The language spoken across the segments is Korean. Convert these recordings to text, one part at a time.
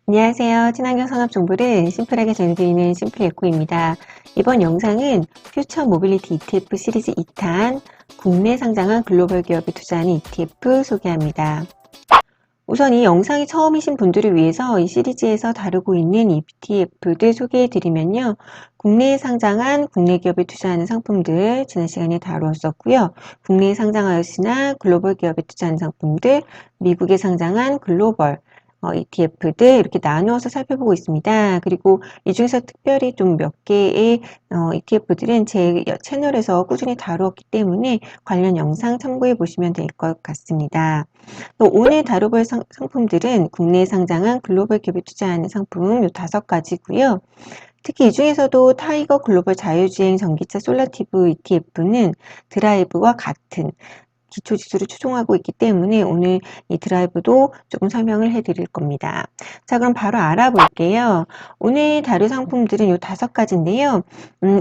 안녕하세요. 친환경 산업 정보를 심플하게 전해드리는 심플에코입니다. 이번 영상은 퓨처 모빌리티 ETF 시리즈 2탄 국내 상장한 글로벌 기업에 투자하는 ETF 소개합니다. 우선 이 영상이 처음이신 분들을 위해서 이 시리즈에서 다루고 있는 ETF들 소개해드리면요. 국내에 상장한 국내 기업에 투자하는 상품들 지난 시간에 다루었었고요. 국내에 상장하였으나 글로벌 기업에 투자하는 상품들, 미국에 상장한 글로벌 ETF들 이렇게 나누어서 살펴보고 있습니다. 그리고 이 중에서 특별히 좀 몇 개의 ETF들은 제 채널에서 꾸준히 다루었기 때문에 관련 영상 참고해 보시면 될 것 같습니다. 또 오늘 다뤄볼 상품들은 국내에 상장한 글로벌 기업에 투자하는 상품 요 5가지고요. 특히 이 중에서도 타이거 글로벌 자율주행 전기차 솔라티브 ETF는 드라이브와 같은 기초지수를 추종하고 있기 때문에 오늘 이 드라이브도 조금 설명을 해드릴 겁니다. 자, 그럼 바로 알아볼게요. 오늘 다룰 상품들은 요 5가지인데요.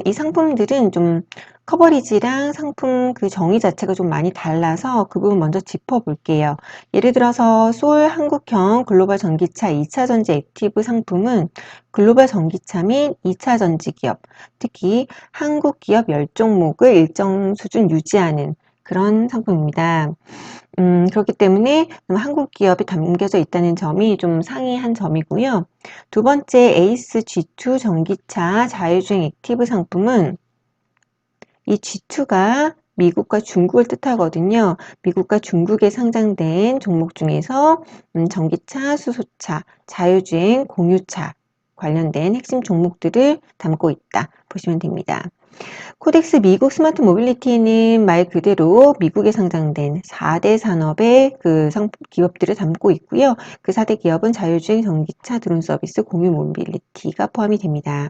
이 상품들은 좀 커버리지랑 상품 그 정의 자체가 좀 많이 달라서 그 부분 먼저 짚어볼게요. 예를 들어서 솔 한국형 글로벌 전기차 2차 전지 액티브 상품은 글로벌 전기차 및 2차 전지 기업, 특히 한국 기업 10종목을 일정 수준 유지하는 그런 상품입니다. 그렇기 때문에 한국 기업이 담겨져 있다는 점이 좀 상이한 점이고요. 두 번째 에이스 G2 전기차 자율주행 액티브 상품은 이 G2가 미국과 중국을 뜻하거든요. 미국과 중국에 상장된 종목 중에서 전기차, 수소차, 자율주행, 공유차 관련된 핵심 종목들을 담고 있다 보시면 됩니다. 코덱스 미국 스마트 모빌리티는 말 그대로 미국에 상장된 4대 산업의 그 기업들을 담고 있고요. 그 4대 기업은 자율주행 전기차 드론 서비스 공유 모빌리티가 포함이 됩니다.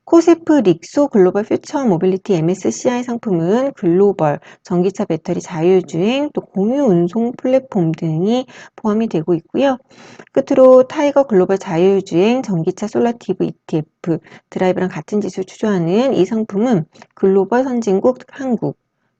코세프 릭소 글로벌 퓨처 모빌리티 MSCI 상품은 글로벌 전기차 배터리 자율주행 또 공유 운송 플랫폼 등이 포함이 되고 있고요. 끝으로 타이거 글로벌 자율주행 전기차 솔라티브 ETF 드라이브랑 같은 지수를 추조하는 이 상품은 글로벌 선진국 한국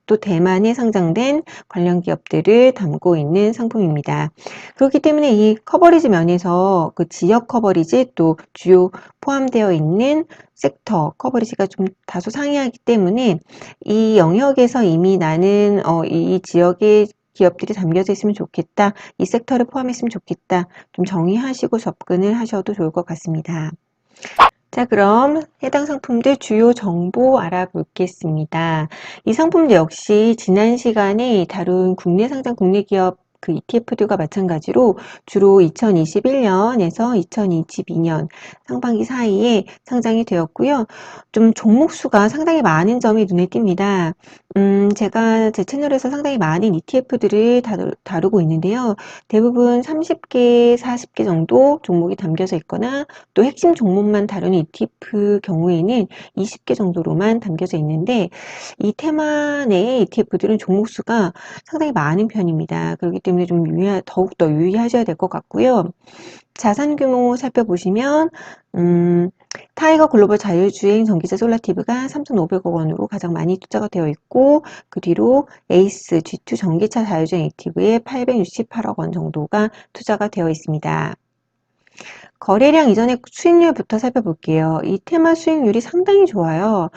또 대만에 상장된 관련 기업들을 담고 있는 상품입니다. 그렇기 때문에 이 커버리지 면에서 그 지역 커버리지 또 주요 포함되어 있는 섹터 커버리지가 좀 다소 상이하기 때문에 이 영역에서 이미 나는 이 지역의 기업들이 담겨져 있으면 좋겠다. 이 섹터를 포함했으면 좋겠다. 좀 정의하시고 접근을 하셔도 좋을 것 같습니다. 자, 그럼 해당 상품들 주요 정보 알아보겠습니다. 이 상품도 역시 지난 시간에 다룬 국내 상장 국내 기업 그 ETF들과 마찬가지로 주로 2021년에서 2022년 상반기 사이에 상장이 되었고요. 좀 종목 수가 상당히 많은 점이 눈에 띕니다. 제가 제 채널에서 상당히 많은 ETF들을 다루고 있는데요. 대부분 30개, 40개 정도 종목이 담겨져 있거나 또 핵심 종목만 다루는 ETF 경우에는 20개 정도로만 담겨져 있는데 이 테마 내의 ETF들은 종목 수가 상당히 많은 편입니다. 그렇기 때문에 좀 더욱더 유의하셔야 될 것 같고요. 자산 규모 살펴보시면 타이거 글로벌 자율주행 전기차 솔라티브가 3,500억 원으로 가장 많이 투자가 되어 있고 그 뒤로 에이스 G2 전기차 자율주행 액티브에 868억 원 정도가 투자가 되어 있습니다. 거래량 이전의 수익률부터 살펴볼게요. 이 테마 수익률이 상당히 좋아요.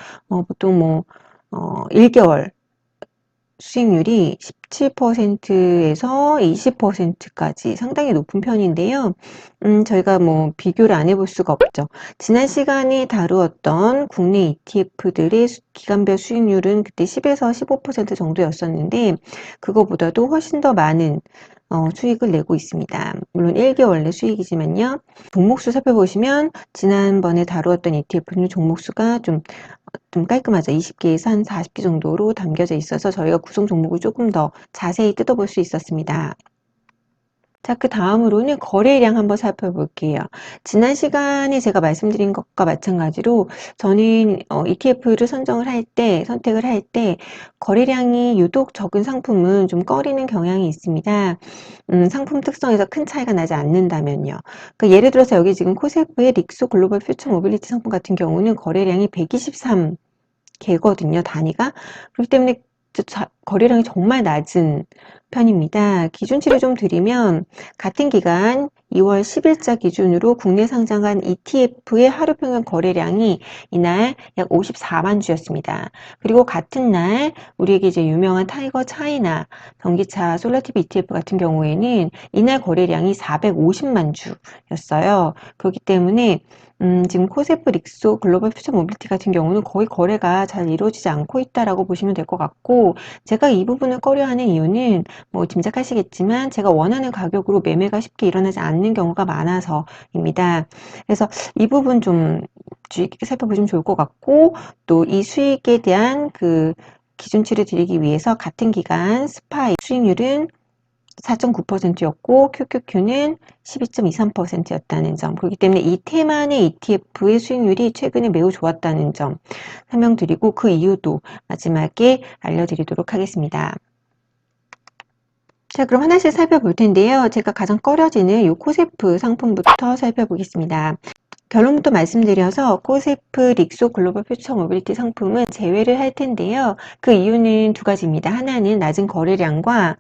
보통 1개월 수익률이 17%에서 20%까지 상당히 높은 편인데요. 저희가 비교를 안 해볼 수가 없죠. 지난 시간에 다루었던 국내 ETF들의 기간별 수익률은 그때 10에서 15% 정도였었는데 그거보다도 훨씬 더 많은 수익을 내고 있습니다. 물론 1개월 내 수익이지만요. 종목수 살펴보시면 지난번에 다루었던 ETF는 종목수가 좀 깔끔하죠. 20개에서 한 40개 정도로 담겨져 있어서 저희가 구성 종목을 조금 더 자세히 뜯어볼 수 있었습니다. 자, 그 다음으로는 거래량 한번 살펴볼게요. 지난 시간에 제가 말씀드린 것과 마찬가지로 저는 ETF를 선택을 할 때 거래량이 유독 적은 상품은 좀 꺼리는 경향이 있습니다. 상품 특성에서 큰 차이가 나지 않는다면요. 그러니까 예를 들어서 여기 지금 코세프의 릭소 글로벌 퓨처 모빌리티 상품 같은 경우는 거래량이 123개거든요, 단위가. 그렇기 때문에 거래량이 정말 낮은 편입니다. 기준치를 좀 드리면 같은 기간 2월 10일자 기준으로 국내 상장한 ETF의 하루 평균 거래량이 이날 약 54만 주였습니다. 그리고 같은 날 우리에게 이제 유명한 타이거 차이나 전기차 솔라티브 ETF 같은 경우에는 이날 거래량이 450만 주였어요. 그렇기 때문에 지금 코세프 릭소 글로벌 퓨처 모빌리티 같은 경우는 거의 거래가 잘 이루어지지 않고 있다라고 보시면 될 것 같고, 제가 이 부분을 꺼려하는 이유는 뭐 짐작하시겠지만 제가 원하는 가격으로 매매가 쉽게 일어나지 않는 경우가 많아서입니다. 그래서 이 부분 좀 주의 깊게 살펴보시면 좋을 것 같고, 또 이 수익에 대한 그 기준치를 드리기 위해서 같은 기간 스파이 수익률은 4.9%였고 QQQ는 12.23%였다는 점. 그렇기 때문에 이 테만의 ETF의 수익률이 최근에 매우 좋았다는 점 설명드리고, 그 이유도 마지막에 알려드리도록 하겠습니다. 자, 그럼 하나씩 살펴볼 텐데요. 제가 가장 꺼려지는 이 코세프 상품부터 살펴보겠습니다. 결론부터 말씀드려서 코세프 릭소 글로벌 퓨처 모빌리티 상품은 제외를 할 텐데요. 그 이유는 두 가지입니다. 하나는 낮은 거래량과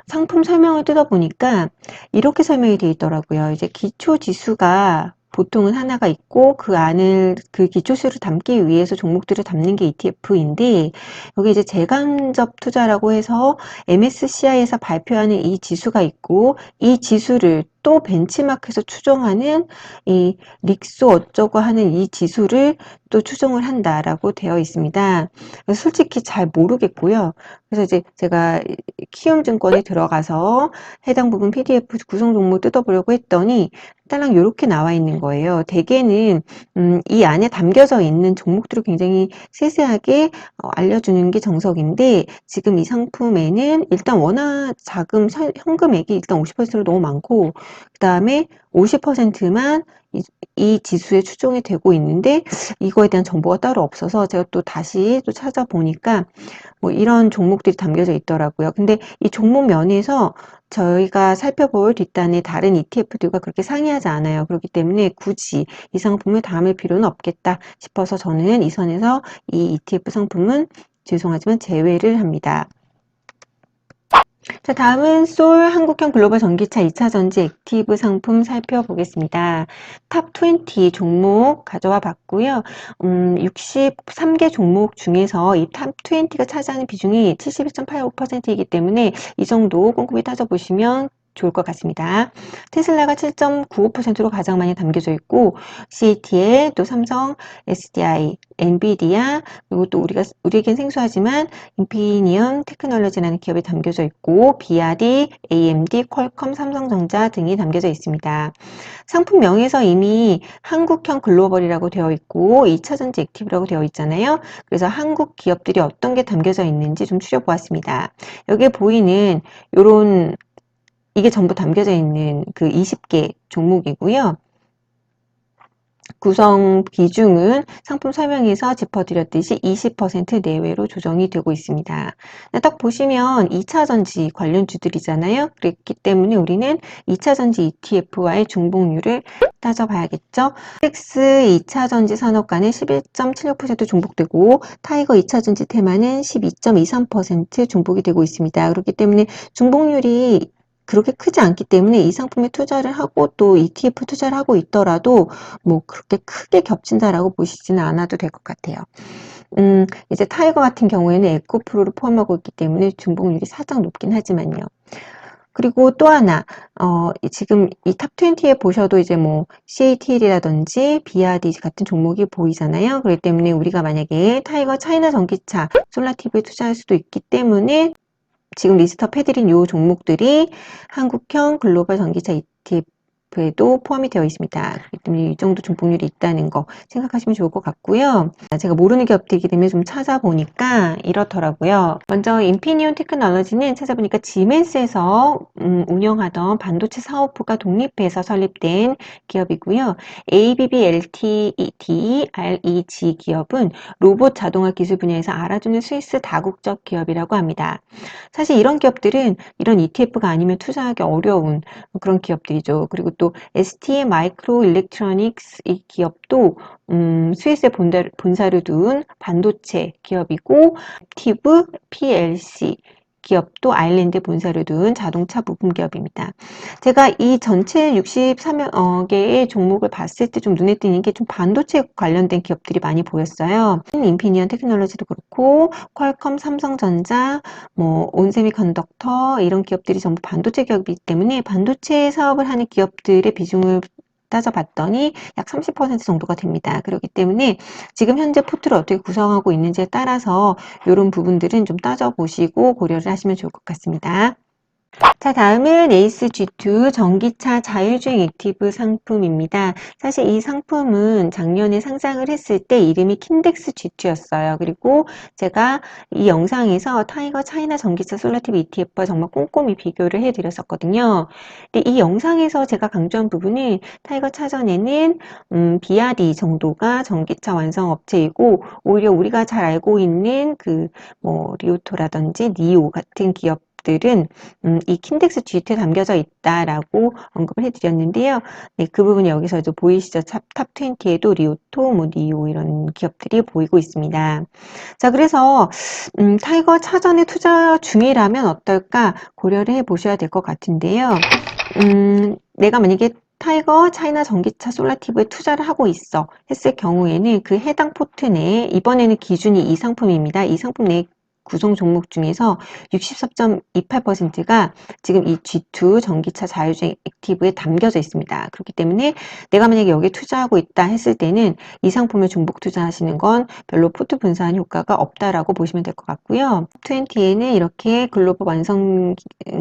상품 설명을 뜯어보니까 이렇게 설명이 되어 있더라고요. 이제 기초 지수가 보통은 하나가 있고 그 안을 그 기초수를 담기 위해서 종목들을 담는 게 ETF인데, 여기 이제 재간접 투자라고 해서 MSCI에서 발표하는 이 지수가 있고, 이 지수를 또 벤치마크에서 추정하는 이 릭소 어쩌고 하는 이 지수를 또 추정을 한다라고 되어 있습니다. 솔직히 잘 모르겠고요. 그래서 이제 제가 키움증권에 들어가서 해당 부분 PDF 구성 종목 뜯어보려고 했더니 딸랑 이렇게 나와 있는 거예요. 대개는 이 안에 담겨져 있는 종목들을 굉장히 세세하게 알려주는 게 정석인데, 지금 이 상품에는 일단 워낙 자금 현금액이 일단 50%로 너무 많고, 그 다음에 50%만 이 지수에 추정이 되고 있는데 이거에 대한 정보가 따로 없어서 제가 또 다시 또 찾아보니까 뭐 이런 종목들이 담겨져 있더라고요. 근데 이 종목 면에서 저희가 살펴볼 뒷단의 다른 ETF들과 그렇게 상이하지 않아요. 그렇기 때문에 굳이 이 상품을 담을 필요는 없겠다 싶어서 저는 이 선에서 이 ETF 상품은 죄송하지만 제외를 합니다. 자, 다음은 솔 한국형 글로벌 전기차 2차전지 액티브 상품 살펴보겠습니다. 탑 20 종목 가져와 봤고요. 63개 종목 중에서 이 탑 20가 차지하는 비중이 71.85%이기 때문에 이 정도 꼼꼼히 따져보시면 좋을 것 같습니다. 테슬라가 7.95%로 가장 많이 담겨져 있고, CATL, 또 삼성, SDI, 엔비디아, 그리고 또 우리에겐 생소하지만 인피니언 테크놀로지라는 기업이 담겨져 있고, BRD, AMD, 퀄컴, 삼성전자 등이 담겨져 있습니다. 상품명에서 이미 한국형 글로벌이라고 되어 있고 2차전지 액티브라고 되어 있잖아요. 그래서 한국 기업들이 어떤 게 담겨져 있는지 좀 추려보았습니다. 여기에 보이는 요런 이게 전부 담겨져 있는 그 20개 종목이고요. 구성 비중은 상품 설명에서 짚어드렸듯이 20% 내외로 조정이 되고 있습니다. 딱 보시면 2차전지 관련주들이잖아요. 그렇기 때문에 우리는 2차전지 ETF와의 중복률을 따져봐야겠죠. 텍스 2차전지 산업과는 11.76% 중복되고, 타이거 2차전지 테마는 12.23% 중복이 되고 있습니다. 그렇기 때문에 중복률이 그렇게 크지 않기 때문에 이 상품에 투자를 하고 또 ETF 투자를 하고 있더라도 뭐 그렇게 크게 겹친다라고 보시지는 않아도 될 것 같아요. 이제 타이거 같은 경우에는 에코프로를 포함하고 있기 때문에 중복률이 살짝 높긴 하지만요. 그리고 또 하나, 지금 이 탑 20에 보셔도 이제 뭐 CATL이라든지 BRD 같은 종목이 보이잖아요. 그렇기 때문에 우리가 만약에 타이거 차이나 전기차, 솔라티브에 투자할 수도 있기 때문에 지금 리스트업 해드린 요 종목들이 한국형 글로벌 전기차 ETF에도 포함이 되어 있습니다. 그렇기 때문에 이 정도 중복률이 있다는 거 생각하시면 좋을 것 같고요. 제가 모르는 기업들이기 때문에 좀 찾아보니까 이렇더라고요. 먼저 인피니온 테크놀로지는 찾아보니까 지멘스에서 운영하던 반도체 사업부가 독립해서 설립된 기업이고요. ABB LTD REG 기업은 로봇 자동화 기술 분야에서 알아주는 스위스 다국적 기업이라고 합니다. 사실 이런 기업들은 이런 ETF가 아니면 투자하기 어려운 그런 기업들이죠. 그리고 또 ST 마이크로 일렉트로닉스 이 기업도 스위스에 본사를 둔 반도체 기업이고, 액티브 PLC 기업도 아일랜드에 본사를 둔 자동차 부품 기업입니다. 제가 이 전체 63여 개의 종목을 봤을 때 좀 눈에 띄는 게 좀 반도체 관련된 기업들이 많이 보였어요. 인피니언 테크놀로지도 그렇고 퀄컴, 삼성전자, 뭐 온세미컨덕터 이런 기업들이 전부 반도체 기업이기 때문에 반도체 사업을 하는 기업들의 비중을 따져봤더니 약 30% 정도가 됩니다. 그렇기 때문에 지금 현재 포트를 어떻게 구성하고 있는지에 따라서 이런 부분들은 좀 따져보시고 고려를 하시면 좋을 것 같습니다. 자, 다음은 에이스 G2 전기차 자율주행 액티브 상품입니다. 사실 이 상품은 작년에 상장을 했을 때 이름이 킨덱스 G2였어요. 그리고 제가 이 영상에서 타이거 차이나 전기차 솔라티브 ETF와 정말 꼼꼼히 비교를 해드렸었거든요. 근데 이 영상에서 제가 강조한 부분은 타이거 차전에는 BRD 정도가 전기차 완성 업체이고 오히려 우리가 잘 알고 있는 그 뭐 리오토라든지 니오 같은 기업들은 이 킨덱스 G2에 담겨져 있다라고 언급을 해드렸는데요. 네, 그 부분이 여기서도 보이시죠? 탑 20에도 리오토, 뭐 니오 이런 기업들이 보이고 있습니다. 자, 그래서 타이거 차전에 투자 중이라면 어떨까 고려를 해보셔야 될 것 같은데요. 내가 만약에 타이거 차이나 전기차 솔라티브에 투자를 하고 있어 했을 경우에는 그 해당 포트 내에 이번에는 기준이 이 상품입니다. 이 상품 내 구성 종목 중에서 64.28%가 지금 이 G2 전기차 자율주행 액티브에 담겨져 있습니다. 그렇기 때문에 내가 만약에 여기에 투자하고 있다 했을 때는 이 상품을 중복 투자하시는 건 별로 포트 분산 효과가 없다라고 보시면 될 것 같고요. 20에는 이렇게 글로벌 완성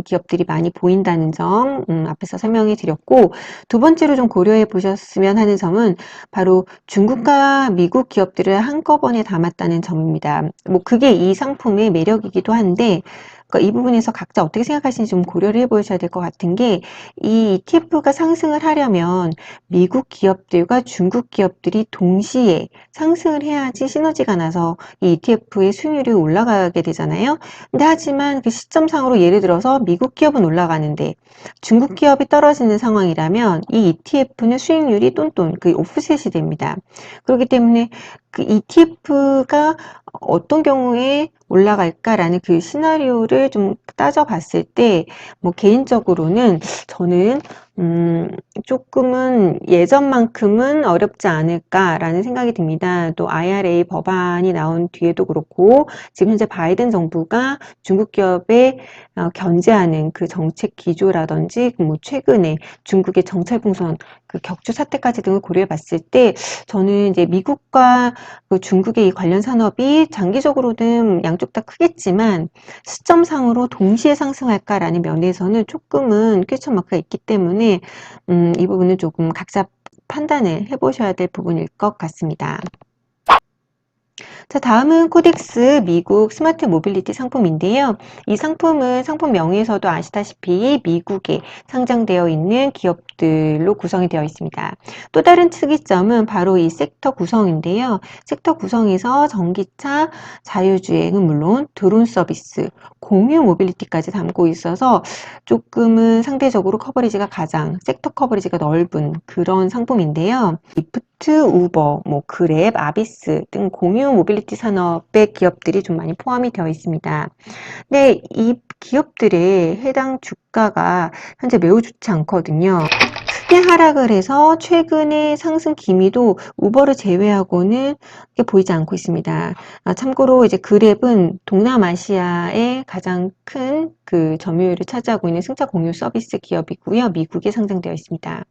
기업들이 많이 보인다는 점 앞에서 설명해 드렸고, 두 번째로 좀 고려해 보셨으면 하는 점은 바로 중국과 미국 기업들을 한꺼번에 담았다는 점입니다. 뭐 그게 이 상품의 매력이기도 한데 그러니까 이 부분에서 각자 어떻게 생각하시는지 좀 고려를 해보셔야 될 것 같은 게 이 ETF가 상승을 하려면 미국 기업들과 중국 기업들이 동시에 상승을 해야지 시너지가 나서 이 ETF의 수익률이 올라가게 되잖아요. 근데 하지만 그 시점상으로 예를 들어서 미국 기업은 올라가는데 중국 기업이 떨어지는 상황이라면 이 ETF는 수익률이 똔똔 그 오프셋이 됩니다. 그렇기 때문에 그 ETF가 어떤 경우에 올라갈까라는 그 시나리오를 좀 따져봤을 때, 뭐 개인적으로는 저는 조금은 예전만큼은 어렵지 않을까라는 생각이 듭니다. 또 IRA 법안이 나온 뒤에도 그렇고 지금 현재 바이든 정부가 중국 기업에 견제하는 그 정책 기조라든지 뭐 최근에 중국의 정찰풍선 그 격추 사태까지 등을 고려해 봤을 때 저는 이제 미국과 그 중국의 이 관련 산업이 장기적으로는 양쪽 다 크겠지만 시점상으로 동시에 상승할까라는 면에서는 조금은 퀘스천 마크가 있기 때문에 이 부분은 조금 각자 판단을 해보셔야 될 부분일 것 같습니다. 자, 다음은 코덱스 미국 스마트 모빌리티 상품인데요. 이 상품은 상품명에서도 아시다시피 미국에 상장되어 있는 기업들로 구성이 되어 있습니다. 또 다른 특이점은 바로 이 섹터 구성인데요. 섹터 구성에서 전기차, 자율주행은 물론 드론 서비스, 공유 모빌리티까지 담고 있어서 조금은 상대적으로 커버리지가 가장 섹터 커버리지가 넓은 그런 상품인데요. 리프트, 우버, 뭐 그랩, 아비스 등 공유 모빌리티 산업의 기업들이 좀 많이 포함이 되어 있습니다. 근데 이 기업들의 해당 주가가 현재 매우 좋지 않거든요. 크게 하락을 해서 최근에 상승 기미도 우버를 제외하고는 보이지 않고 있습니다. 참고로 이제 그랩은 동남아시아의 가장 큰 그 점유율을 차지하고 있는 승차 공유 서비스 기업이고요. 미국에 상장되어 있습니다.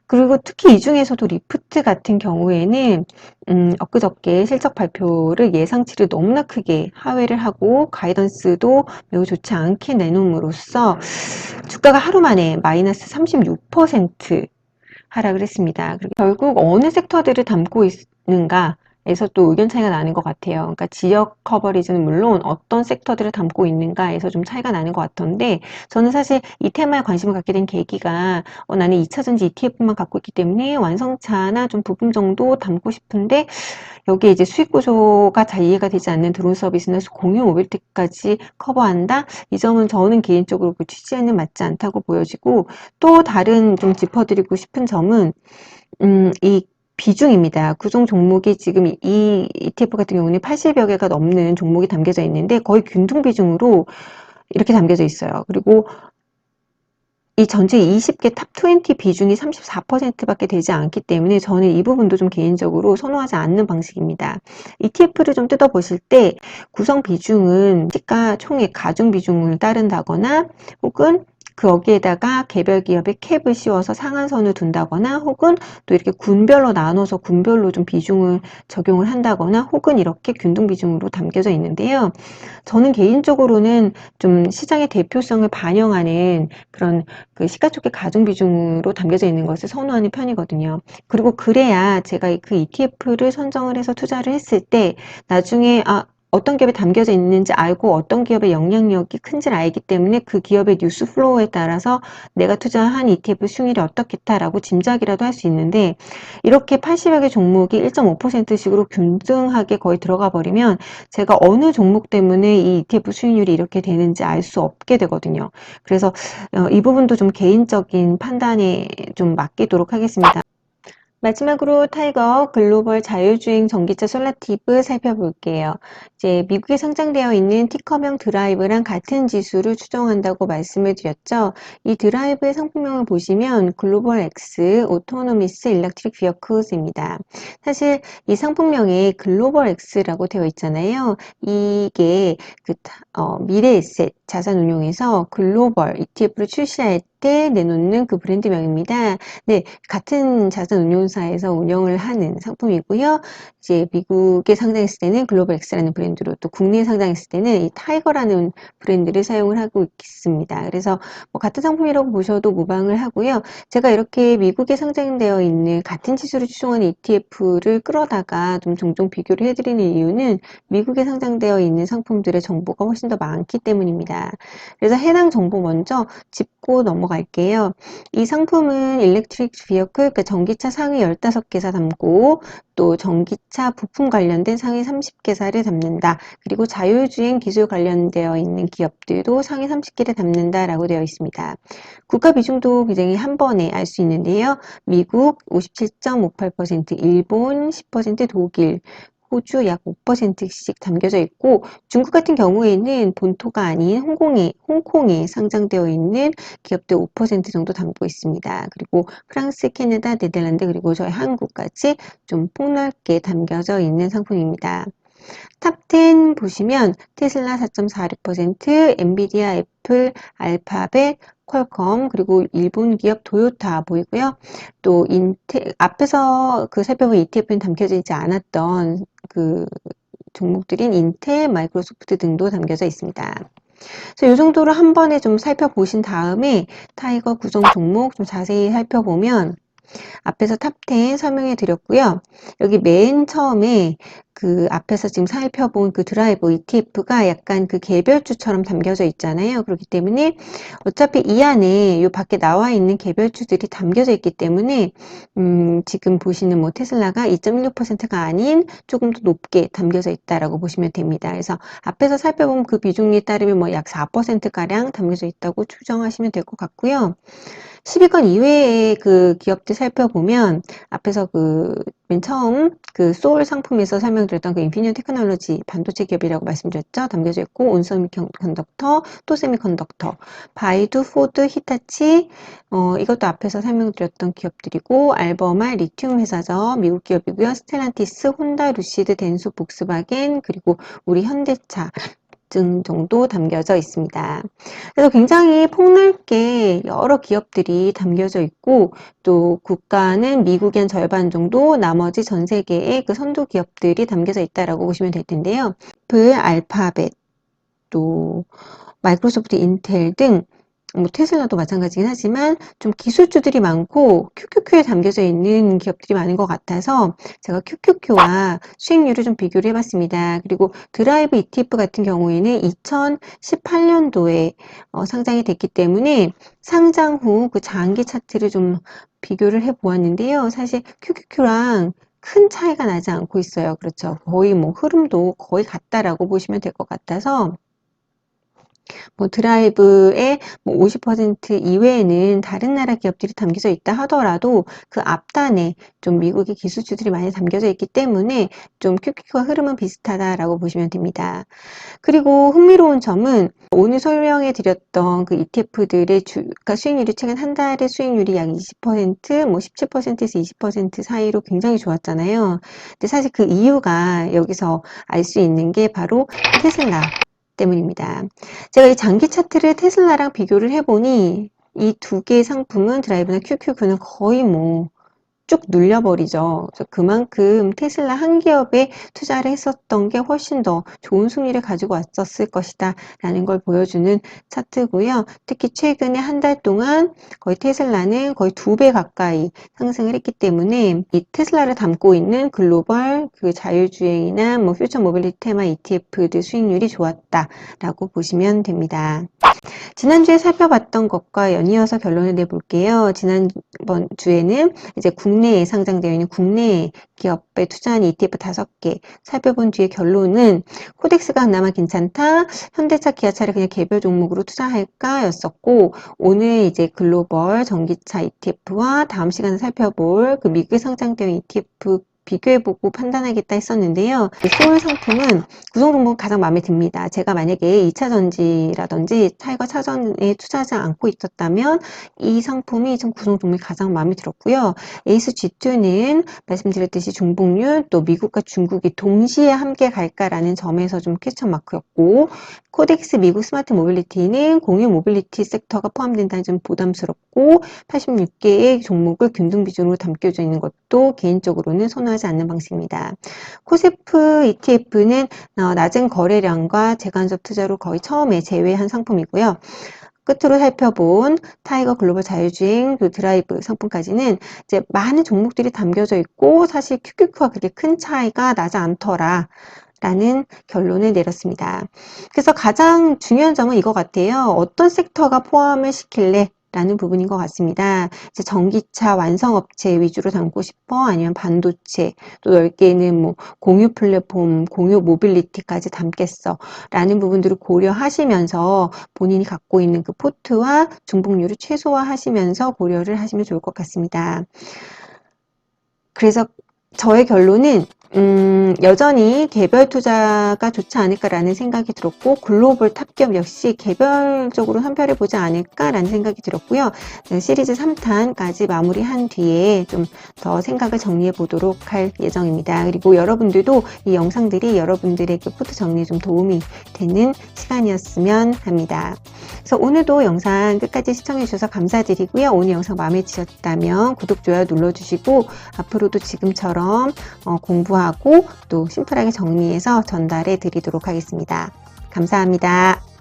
그리고 특히 이 중에서도 리프트 같은 경우에는 엊그저께 실적 발표를 예상치를 너무나 크게 하회를 하고 가이던스도 매우 좋지 않게 내놓음으로써 주가가 하루 만에 마이너스 36% 하락을 했습니다. 결국 어느 섹터들을 담고 있는가 에서 또 의견 차이가 나는 것 같아요. 그러니까 지역 커버리지는 물론 어떤 섹터들을 담고 있는가에서 좀 차이가 나는 것 같던데 저는 사실 이 테마에 관심을 갖게 된 계기가 나는 2차전지 ETF만 갖고 있기 때문에 완성차나 좀 부품 정도 담고 싶은데 여기에 이제 수익 구조가 잘 이해가 되지 않는 드론 서비스나 공유 모빌리티까지 커버한다? 이 점은 저는 개인적으로 그 취지에는 맞지 않다고 보여지고 또 다른 좀 짚어드리고 싶은 점은 이 비중입니다. 구성 종목이 지금 이 ETF 같은 경우는 80여 개가 넘는 종목이 담겨져 있는데 거의 균등 비중으로 이렇게 담겨져 있어요. 그리고 이 전체 20개 탑 20 비중이 34%밖에 되지 않기 때문에 저는 이 부분도 좀 개인적으로 선호하지 않는 방식입니다. ETF를 좀 뜯어보실 때 구성 비중은 시가총액 가중 비중을 따른다거나 혹은 거기에다가 개별 기업의 캡을 씌워서 상한선을 둔다거나 혹은 또 이렇게 군별로 나눠서 군별로 좀 비중을 적용을 한다거나 혹은 이렇게 균등 비중으로 담겨져 있는데요. 저는 개인적으로는 좀 시장의 대표성을 반영하는 그런 그 시가총액 가중 비중으로 담겨져 있는 것을 선호하는 편이거든요. 그리고 그래야 제가 그 ETF를 선정을 해서 투자를 했을 때 나중에 어떤 기업에 담겨져 있는지 알고 어떤 기업의 영향력이 큰지를 알기 때문에 그 기업의 뉴스 플로우에 따라서 내가 투자한 ETF 수익률이 어떻겠다라고 짐작이라도 할 수 있는데 이렇게 80여 개 종목이 1.5%씩으로 균등하게 거의 들어가 버리면 제가 어느 종목 때문에 이 ETF 수익률이 이렇게 되는지 알 수 없게 되거든요. 그래서 이 부분도 좀 개인적인 판단에 좀 맡기도록 하겠습니다. 마지막으로 타이거 글로벌 자율주행 전기차 솔라티브 살펴볼게요. 이제 미국에 상장되어 있는 티커명 드라이브랑 같은 지수를 추정한다고 말씀을 드렸죠. 이 드라이브의 상품명을 보시면 글로벌 X 오토노미스 일렉트릭 비어클스입니다. 사실 이 상품명에 글로벌 X라고 되어 있잖아요. 이게 미래 에셋 자산운용에서 글로벌 ETF를 출시할 때 내놓는 그 브랜드명입니다. 네, 같은 자산운용사에서 운영을 하는 상품이고요. 이제 미국에 상장했을 때는 글로벌 X라는 브랜드로 또 국내에 상장했을 때는 이 타이거라는 브랜드를 사용을 하고 있습니다. 그래서 뭐 같은 상품이라고 보셔도 무방을 하고요. 제가 이렇게 미국에 상장되어 있는 같은 지수를 추종하는 ETF를 끌어다가 좀 종종 비교를 해드리는 이유는 미국에 상장되어 있는 상품들의 정보가 훨씬 더 많기 때문입니다. 그래서 해당 정보 먼저 짚고 넘어갈게요. 이 상품은 일렉트릭 비어클, 그러니까 전기차 상위 15개사 담고 또 전기차 부품 관련된 상위 30개사를 담는다. 그리고 자율주행 기술 관련되어 있는 기업들도 상위 30개를 담는다라고 되어 있습니다. 국가 비중도 굉장히 한 번에 알 수 있는데요. 미국 57.58%, 일본 10%, 독일, 호주 약 5%씩 담겨져 있고 중국 같은 경우에는 본토가 아닌 홍콩에 상장되어 있는 기업들 5% 정도 담고 있습니다. 그리고 프랑스, 캐나다, 네덜란드 그리고 저희 한국까지 좀 폭넓게 담겨져 있는 상품입니다. 탑 10 보시면 테슬라 4.46%, 엔비디아, 애플, 알파벳, 퀄컴, 그리고 일본 기업 도요타 보이고요. 또 앞에서 그 살펴본 ETF는 담겨져 있지 않았던 그 종목들인 인텔, 마이크로소프트 등도 담겨져 있습니다. 그래서 이 정도로 한 번에 좀 살펴보신 다음에 타이거 구성 종목 좀 자세히 살펴보면 앞에서 탑 10 설명해 드렸고요. 여기 맨 처음에 그 앞에서 지금 살펴본 그 드라이버 ETF가 약간 그 개별주처럼 담겨져 있잖아요. 그렇기 때문에 어차피 이 안에 이 밖에 나와 있는 개별주들이 담겨져 있기 때문에 지금 보시는 뭐 테슬라가 2.16%가 아닌 조금 더 높게 담겨져 있다라고 보시면 됩니다. 그래서 앞에서 살펴본 그 비중에 따르면 뭐 약 4%가량 담겨져 있다고 추정하시면 될 것 같고요. 10위권 이외의 그 기업들 살펴보면 앞에서 그 맨 처음 그 소울 상품에서 설명드렸던 그 인피니언 테크놀로지 반도체 기업이라고 말씀드렸죠. 담겨져 있고 온세미컨덕터, 토세미컨덕터, 바이두, 포드, 히타치 이것도 앞에서 설명드렸던 기업들이고 알버말 리튬 회사죠. 미국 기업이고요. 스텔란티스, 혼다, 루시드, 덴소, 복스바겐 그리고 우리 현대차 등 정도 담겨져 있습니다. 그래서 굉장히 폭넓게 여러 기업들이 담겨져 있고 또 국가는 미국의 한 절반 정도 나머지 전 세계의 그 선도 기업들이 담겨져 있다라고 보시면 될 텐데요. 애플, 알파벳, 또 마이크로소프트, 인텔 등 뭐 테슬라도 마찬가지긴 하지만 좀 기술주들이 많고 QQQ에 담겨져 있는 기업들이 많은 것 같아서 제가 QQQ와 수익률을 좀 비교를 해봤습니다. 그리고 드라이브 ETF 같은 경우에는 2018년도에 상장이 됐기 때문에 상장 후 그 장기 차트를 좀 비교를 해보았는데요. 사실 QQQ랑 큰 차이가 나지 않고 있어요. 그렇죠. 거의 뭐 흐름도 거의 같다라고 보시면 될 것 같아서 뭐 드라이브의 뭐 50% 이외에는 다른 나라 기업들이 담겨져 있다 하더라도 그 앞단에 좀 미국의 기술주들이 많이 담겨져 있기 때문에 좀 QQQ와 흐름은 비슷하다라고 보시면 됩니다. 그리고 흥미로운 점은 오늘 설명해 드렸던 그 ETF들의 주가 수익률이 최근 한 달의 수익률이 약 20%, 뭐 17%에서 20% 사이로 굉장히 좋았잖아요. 근데 사실 그 이유가 여기서 알 수 있는 게 바로 테슬라 때문입니다. 제가 이 장기 차트를 테슬라랑 비교를 해보니 이 두 개의 상품은 드라이브나 QQQ는 거의 뭐 쭉 눌려버리죠. 그래서 그만큼 테슬라 한 기업에 투자를 했었던 게 훨씬 더 좋은 수익률을 가지고 왔었을 것이다 라는 걸 보여주는 차트고요. 특히 최근에 한 달 동안 거의 테슬라는 거의 2배 가까이 상승을 했기 때문에 이 테슬라를 담고 있는 글로벌 그 자율주행이나 뭐 퓨처 모빌리티 테마 ETF들 수익률이 좋았다라고 보시면 됩니다. 지난주에 살펴봤던 것과 연이어서 결론을 내볼게요. 지난번 주에는 이제 국내에 상장되어 있는 국내 기업에 투자한 ETF 5개 살펴본 뒤에 결론은 코덱스가 그나마 괜찮다. 현대차, 기아차를 그냥 개별 종목으로 투자할까 였었고, 오늘 이제 글로벌 전기차 ETF와 다음 시간에 살펴볼 그 미국에 상장되어 있는 ETF 비교해보고 판단하겠다 했었는데요. 소울 상품은 구성 종목은 가장 마음에 듭니다. 제가 만약에 2차전지라든지 타이거 차전에 투자하지 않고 있었다면 이 상품이 좀 구성 종목이 가장 마음에 들었고요. 에이스 G2는 말씀드렸듯이 중복률 또 미국과 중국이 동시에 함께 갈까라는 점에서 좀 퀘스천 마크였고, 코덱스 미국 스마트 모빌리티는 공유 모빌리티 섹터가 포함된다는 점 부담스럽고 86개의 종목을 균등 비중으로 담겨져 있는 것도 개인적으로는 선호하지 않는 방식입니다. 코세프 ETF는 낮은 거래량과 재간접 투자로 거의 처음에 제외한 상품이고요. 끝으로 살펴본 타이거 글로벌 자율주행 드라이브 상품까지는 이제 많은 종목들이 담겨져 있고 사실 QQQ와 그렇게 큰 차이가 나지 않더라. 라는 결론을 내렸습니다. 그래서 가장 중요한 점은 이거 같아요. 어떤 섹터가 포함을 시킬래? 라는 부분인 것 같습니다. 이제 전기차 완성업체 위주로 담고 싶어? 아니면 반도체, 또 넓게는 뭐 공유 플랫폼, 공유 모빌리티까지 담겠어? 라는 부분들을 고려하시면서 본인이 갖고 있는 그 포트와 중복률을 최소화하시면서 고려를 하시면 좋을 것 같습니다. 그래서 저의 결론은 여전히 개별 투자가 좋지 않을까라는 생각이 들었고 글로벌 탑기업 역시 개별적으로 선별해 보지 않을까라는 생각이 들었고요. 시리즈 3탄까지 마무리한 뒤에 좀 더 생각을 정리해 보도록 할 예정입니다. 그리고 여러분들도 이 영상들이 여러분들에게 포트 정리에 좀 도움이 되는 시간이었으면 합니다. 그래서 오늘도 영상 끝까지 시청해 주셔서 감사드리고요. 오늘 영상 마음에 드셨다면 구독, 좋아요 눌러주시고 앞으로도 지금처럼 공부하고 또 심플하게 정리해서 전달해 드리도록 하겠습니다. 감사합니다.